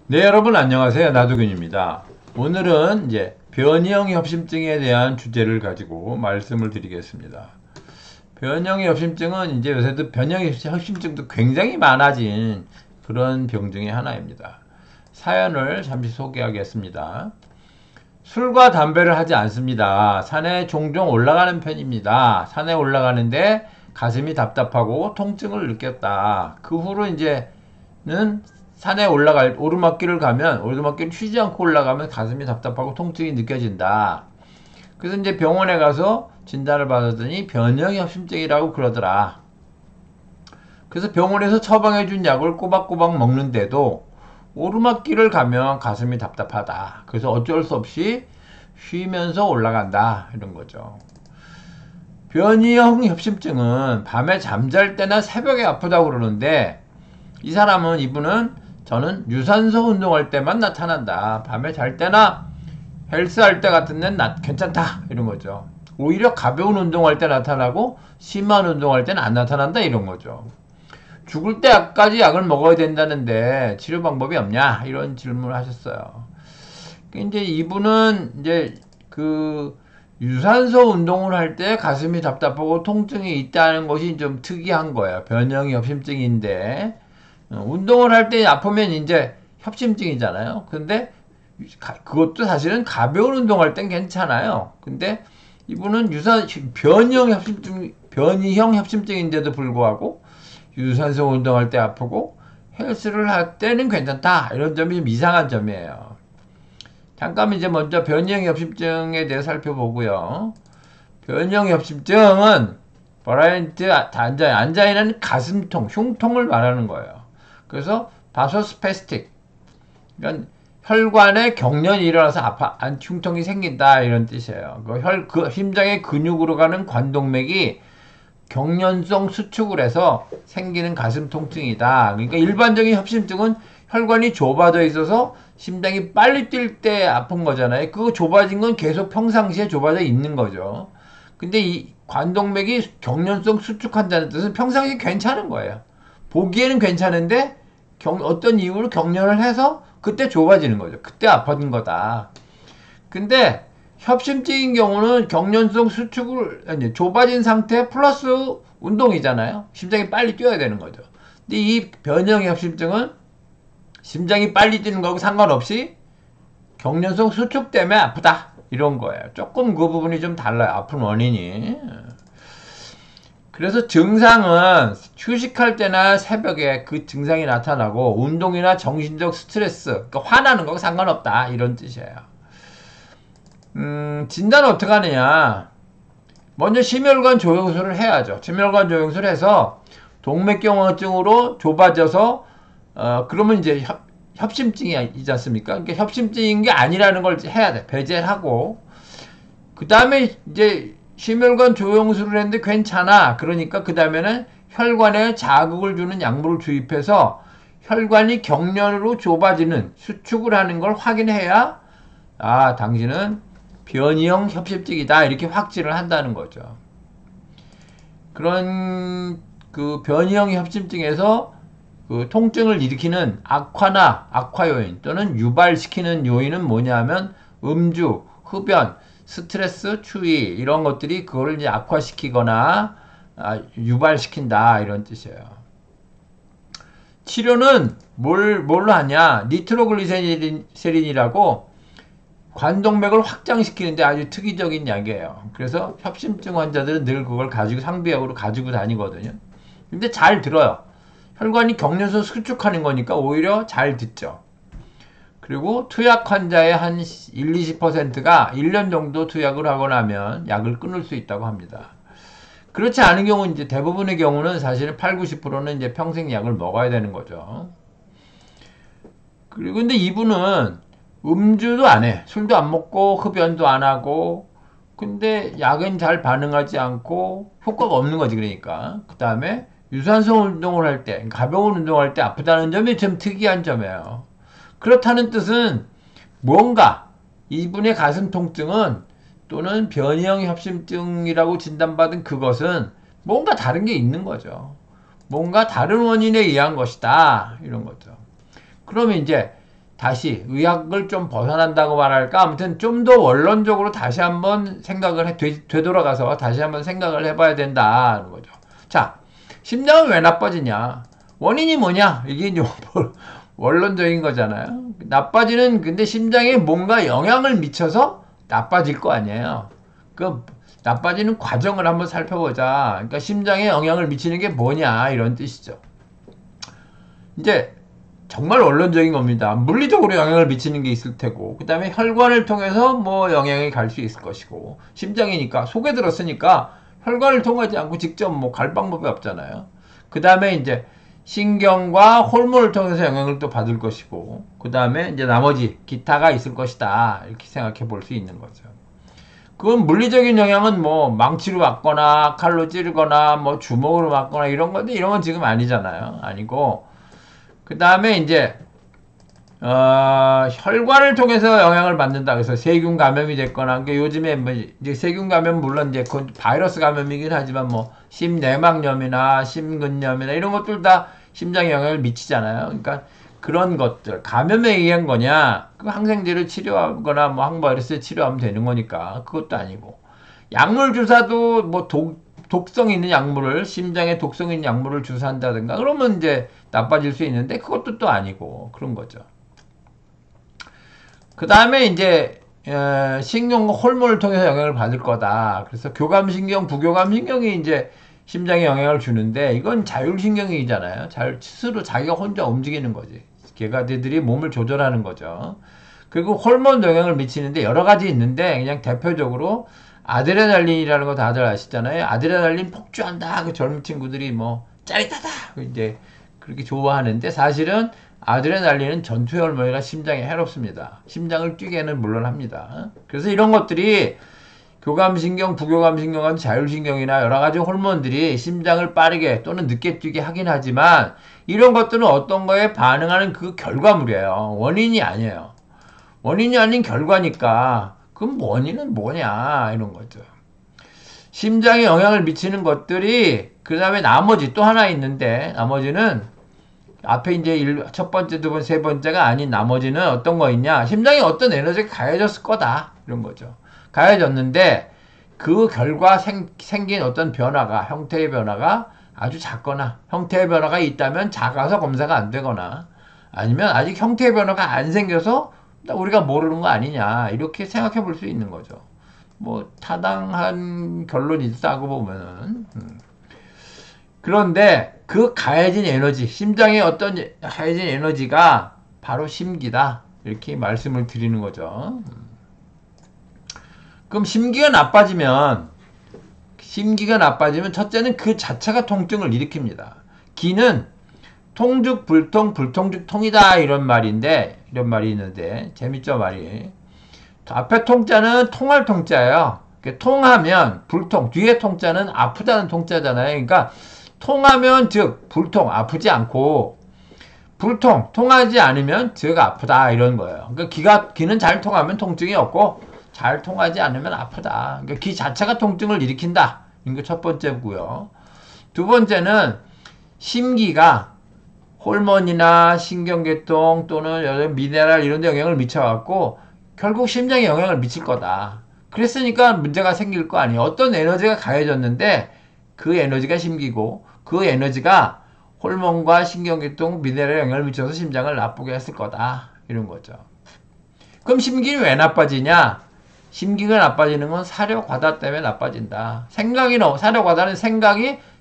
네, 여러분 안녕하세요. 나도균입니다. 오늘은 이제 변형 협심증에 대한 주제를 가지고 말씀을 드리겠습니다. 변형 협심증은 이제 요새도 변형 협심증도 굉장히 많아진 그런 병 중에 하나입니다. 사연을 잠시 소개하겠습니다. 술과 담배를 하지 않습니다. 산에 종종 올라가는 편입니다. 산에 올라가는데 가슴이 답답하고 통증을 느꼈다. 그 후로 이제는 산에 오르막길을 가면, 오르막길 쉬지 않고 올라가면 가슴이 답답하고 통증이 느껴진다. 그래서 이제 병원에 가서 진단을 받았더니 변형협심증이라고 그러더라. 그래서 병원에서 처방해준 약을 꼬박꼬박 먹는데도 오르막길을 가면 가슴이 답답하다. 그래서 어쩔 수 없이 쉬면서 올라간다. 이런 거죠. 변형 협심증은 밤에 잠잘 때나 새벽에 아프다고 그러는데 이분은 저는 유산소 운동할 때만 나타난다. 밤에 잘 때나 헬스할 때 같은 데는 괜찮다. 이런 거죠. 오히려 가벼운 운동할 때 나타나고 심한 운동할 때는 안 나타난다. 이런 거죠. 죽을 때까지 약을 먹어야 된다는데 치료 방법이 없냐? 이런 질문을 하셨어요. 이제 이분은 이제 그 유산소 운동을 할 때 가슴이 답답하고 통증이 있다는 것이 좀 특이한 거예요. 변형 협심증인데 운동을 할 때 아프면 이제 협심증이잖아요. 근데 그것도 사실은 가벼운 운동할 땐 괜찮아요. 근데 이분은 변이형 협심증인데도 불구하고 유산소 운동할 때 아프고 헬스를 할 때는 괜찮다. 이런 점이 좀 이상한 점이에요. 잠깐 이제 먼저 변이형 협심증에 대해 살펴보고요. 변이형 협심증은 버라이언트 안자이는 가슴통, 흉통을 말하는 거예요. 그래서 바소스패스틱, 그러니까 혈관에 경련이 일어나서 흉통이 생긴다 이런 뜻이에요. 그 심장의 근육으로 가는 관동맥이 경련성 수축을 해서 생기는 가슴 통증이다. 그러니까 일반적인 협심증은 혈관이 좁아져 있어서 심장이 빨리 뛸 때 아픈 거잖아요. 그거 좁아진 건 계속 평상시에 좁아져 있는 거죠. 근데 이 관동맥이 경련성 수축한다는 뜻은 평상시에 괜찮은 거예요. 보기에는 괜찮은데 어떤 이유로 경련을 해서 그때 좁아지는 거죠. 그때 아픈 거다. 근데 협심증인 경우는 경련성 수축을 좁아진 상태 플러스 운동이잖아요. 심장이 빨리 뛰어야 되는 거죠. 근데 이 변형 협심증은 심장이 빨리 뛰는 거하고 상관없이 경련성 수축 때문에 아프다. 이런 거예요. 조금 그 부분이 좀 달라요. 아픈 원인이. 그래서 증상은 휴식할 때나 새벽에 그 증상이 나타나고 운동이나 정신적 스트레스, 그러니까 화나는 거하고 상관없다. 이런 뜻이에요. 진단은 어떻게 하느냐. 먼저 심혈관 조영술을 해야죠. 심혈관 조영술을 해서 동맥경화증으로 좁아져서 그러면 이제 협심증이지 않습니까? 그러니까 협심증인 게 아니라는 걸 해야 돼. 배제를 하고 그 다음에 이제 심혈관 조영술을 했는데 괜찮아. 그러니까 그 다음에는 혈관에 자극을 주는 약물을 주입해서 혈관이 경련으로 좁아지는 수축을 하는 걸 확인해야 당신은 변이형 협심증이다. 이렇게 확진을 한다는 거죠. 그런 그 변이형 협심증에서 그 통증을 일으키는 악화 요인 또는 유발시키는 요인은 뭐냐면 음주, 흡연, 스트레스, 추위 이런 것들이 그거를 이제 악화시키거나 유발시킨다 이런 뜻이에요. 치료는 뭘로 하냐? 니트로글리세린이라고 관동맥을 확장시키는데 아주 특이적인 약이에요. 그래서 협심증 환자들은 늘 그걸 가지고 상비약으로 가지고 다니거든요. 근데 잘 들어요. 혈관이 경련성 수축하는 거니까 오히려 잘 듣죠. 그리고 투약 환자의 한 1-20%가 1년 정도 투약을 하고 나면 약을 끊을 수 있다고 합니다. 그렇지 않은 경우는 이제 대부분의 경우는 사실은 8-90%는 이제 평생 약을 먹어야 되는 거죠. 그리고 근데 이분은 음주도 안 해. 술도 안 먹고 흡연도 안 하고 근데 약은 잘 반응하지 않고 효과가 없는 거지. 그러니까 그 다음에 유산소 운동을 할 때 가벼운 운동할 때 아프다는 점이 좀 특이한 점이에요. 그렇다는 뜻은 뭔가 이분의 가슴 통증은 또는 변이형 협심증이라고 진단받은 그것은 뭔가 다른 게 있는 거죠. 뭔가 다른 원인에 의한 것이다. 이런 거죠. 그러면 이제 다시 의학을 좀 벗어난다고 말할까? 아무튼 좀 더 원론적으로 다시 한번 생각을 되돌아가서 다시 한번 생각을 해봐야 된다는 거죠. 자, 심장은 왜 나빠지냐? 원인이 뭐냐? 이게 이제 원론적인 거잖아요. 나빠지는, 근데 심장에 뭔가 영향을 미쳐서 나빠질 거 아니에요. 그 나빠지는 과정을 한번 살펴보자. 그러니까 심장에 영향을 미치는 게 뭐냐, 이런 뜻이죠. 이제 정말 원론적인 겁니다. 물리적으로 영향을 미치는 게 있을 테고, 그 다음에 혈관을 통해서 뭐 영향이 갈 수 있을 것이고, 심장이니까 속에 들었으니까 혈관을 통하지 않고 직접 뭐 갈 방법이 없잖아요. 그 다음에 이제 신경과 호르몬을 통해서 영향을 또 받을 것이고, 그 다음에 이제 나머지 기타가 있을 것이다, 이렇게 생각해 볼 수 있는 거죠. 그건 물리적인 영향은 뭐 망치로 맞거나 칼로 찌르거나 뭐 주먹으로 맞거나 이런 건데, 이런 건 지금 아니잖아요. 아니고, 그 다음에 이제 혈관을 통해서 영향을 받는다. 그래서 세균 감염이 됐거나, 그러니까 요즘에 뭐 이제 세균 감염 물론 이제 바이러스 감염이긴 하지만 뭐 심내막염이나 심근염이나 이런 것들 다 심장에 영향을 미치잖아요. 그러니까 그런 것들 감염에 의한 거냐? 그 항생제를 치료하거나 뭐 항바이러스 치료하면 되는 거니까 그것도 아니고, 약물 주사도 뭐 독성 있는 약물을, 심장에 독성 있는 약물을 주사한다든가 그러면 이제 나빠질 수 있는데 그것도 또 아니고 그런 거죠. 그 다음에 이제 신경과 호르몬을 통해서 영향을 받을 거다. 그래서 교감신경, 부교감신경이 이제 심장에 영향을 주는데, 이건 자율신경이잖아요. 스스로 자기가 혼자 움직이는 거지. 걔가들이 몸을 조절하는 거죠. 그리고 호르몬도 영향을 미치는데 여러 가지 있는데, 그냥 대표적으로 아드레날린이라는 거 다들 아시잖아요. 아드레날린 폭주한다. 그 젊은 친구들이 뭐 짜릿하다 이제 그렇게 좋아하는데, 사실은 아드레날린은 전투 호르몬이라 심장에 해롭습니다. 심장을 뛰게는 물론 합니다. 그래서 이런 것들이 교감신경, 부교감신경 같은 자율신경이나 여러가지 호르몬들이 심장을 빠르게 또는 늦게 뛰게 하긴 하지만, 이런 것들은 어떤 거에 반응하는 그 결과물이에요. 원인이 아니에요. 원인이 아닌 결과니까 그럼 원인은 뭐냐, 이런 거죠. 심장에 영향을 미치는 것들이, 그 다음에 나머지 또 하나 있는데, 나머지는 앞에 이제 첫 번째, 두 번째, 세 번째가 아닌 나머지는 어떤 거 있냐? 심장에 어떤 에너지가 가해졌을 거다, 이런 거죠. 가해졌는데 그 결과 생긴 어떤 변화가, 형태의 변화가 아주 작거나, 형태의 변화가 있다면 작아서 검사가 안 되거나, 아니면 아직 형태의 변화가 안 생겨서 우리가 모르는 거 아니냐, 이렇게 생각해 볼 수 있는 거죠. 뭐 타당한 결론이 있다고 보면은. 그런데 그 가해진 에너지, 심장에 어떤 가해진 에너지가 바로 심기다, 이렇게 말씀을 드리는 거죠. 그럼 심기가 나빠지면 첫째는 그 자체가 통증을 일으킵니다. 기는 통죽 불통, 불통죽 통이다, 이런 말이 있는데 재밌죠, 말이. 앞에 통자는 통할 통자예요. 통하면 불통, 뒤에 통자는 아프다는 통자잖아요. 그러니까 통하면 즉 불통, 아프지 않고, 불통, 통하지 않으면 즉 아프다, 이런 거예요. 그러니까 기는 잘 통하면 통증이 없고, 잘 통하지 않으면 아프다. 그러니까 기 자체가 통증을 일으킨다. 이게 첫 번째고요. 두 번째는 심기가 호르몬이나 신경계통 또는 미네랄 이런 데 영향을 미쳐갖고 결국 심장에 영향을 미칠 거다. 그랬으니까 문제가 생길 거 아니에요. 어떤 에너지가 가해졌는데 그 에너지가 심기고, 그 에너지가 호르몬과 신경계통, 미네랄에 영향을 미쳐서 심장을 나쁘게 했을 거다, 이런 거죠. 그럼 심기는 왜 나빠지냐? 심기가 나빠지는 건 사료 과다 때문에 나빠진다. 사료 과다는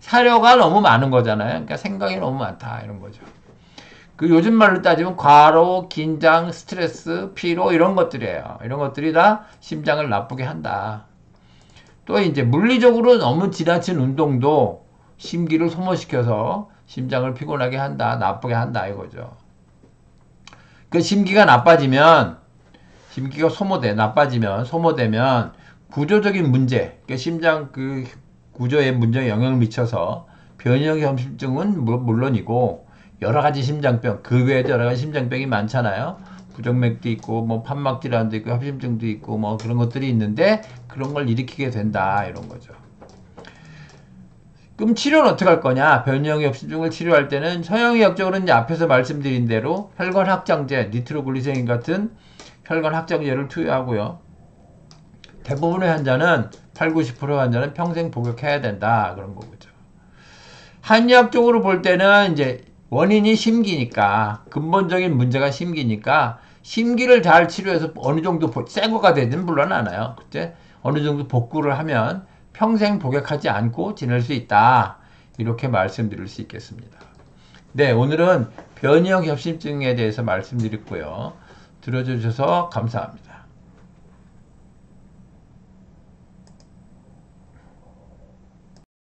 사료가 너무 많은 거잖아요. 그러니까 생각이 너무 많다, 이런 거죠. 그 요즘 말로 따지면 과로, 긴장, 스트레스, 피로, 이런 것들이에요. 이런 것들이 다 심장을 나쁘게 한다. 또 이제 물리적으로 너무 지나친 운동도 심기를 소모시켜서 심장을 피곤하게 한다, 나쁘게 한다, 이거죠. 그 심기가 소모되면 구조적인 문제, 그러니까 심장 그 구조에 문제에 영향을 미쳐서 변형 협심증은 물론이고, 여러 가지 심장병, 그 외에도 여러 가지 심장병이 많잖아요. 부정맥도 있고, 뭐 판막 질환도 있고, 협심증도 있고, 뭐 그런 것들이 있는데, 그런 걸 일으키게 된다, 이런 거죠. 그럼 치료는 어떻게 할 거냐? 변형의 협심증을 치료할 때는 서양의학적으로는 이제 앞에서 말씀드린 대로 혈관 확장제, 니트로글리세린 같은 혈관 확장제를 투여하고요. 대부분의 환자는 8, 90% 환자는 평생 복용해야 된다. 그런 거죠. 한의학적으로 볼 때는 이제 원인이 심기니까 근본적인 문제가 심기니까 심기를 잘 치료해서 어느 정도 새거가 되지는 물론 않아요. 그때 어느 정도 복구를 하면 평생 복약하지 않고 지낼 수 있다. 이렇게 말씀드릴 수 있겠습니다. 네, 오늘은 변이형 협심증에 대해서 말씀드렸고요. 들어주셔서 감사합니다.